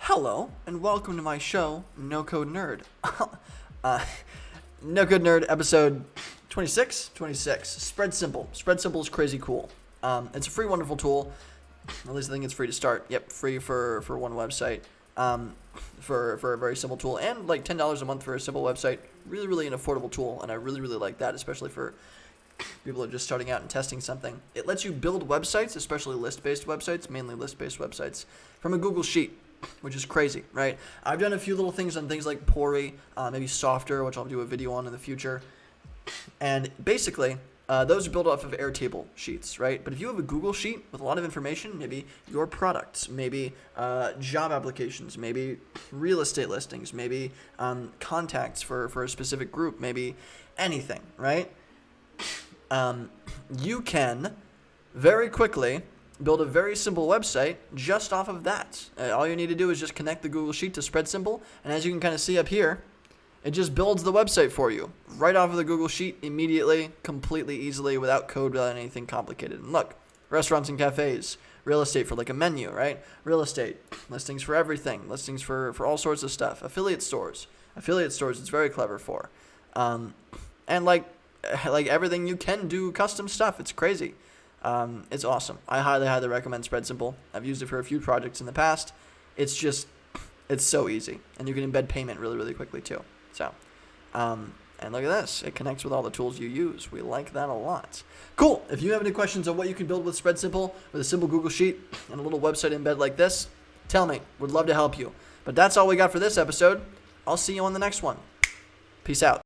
Hello, and welcome to my show, NoCodeNerd. NoCodeNerd episode 26? 26. SpreadSimple. SpreadSimple is crazy cool. It's a free, wonderful tool. At least I think it's free to start. Yep, free for one website. For a very simple tool. And like $10 a month for a simple website. Really, really an affordable tool. And I really, really like that, especially for people who are just starting out and testing something. It lets you build websites, especially list-based websites, mainly list-based websites, from a Google Sheet, which is crazy, right? I've done a few little things on things like Pori, maybe Softer, which I'll do a video on in the future. And basically, those are built off of Airtable sheets, right? But if you have a Google Sheet with a lot of information, maybe your products, maybe job applications, maybe real estate listings, maybe contacts for a specific group, maybe anything, right? You can very quickly build a very simple website just off of that. All you need to do is just connect the Google Sheet to SpreadSimple, and as you can kind of see up here, it just builds the website for you right off of the Google Sheet immediately, completely easily, without code, without anything complicated. And look, restaurants and cafes, real estate for like a menu, right? Real estate, listings for everything, listings for all sorts of stuff. Affiliate stores it's very clever for. And like everything, you can do custom stuff. It's crazy. It's awesome. I highly recommend SpreadSimple. I've used it for a few projects in the past. It's so easy, and you can embed payment really, really quickly too. So, and look at this. It connects with all the tools you use. We like that a lot. Cool. If you have any questions on what you can build with SpreadSimple, with a simple Google Sheet and a little website embed like this, tell me. Would love to help you. But that's all we got for this episode. I'll see you on the next one. Peace out.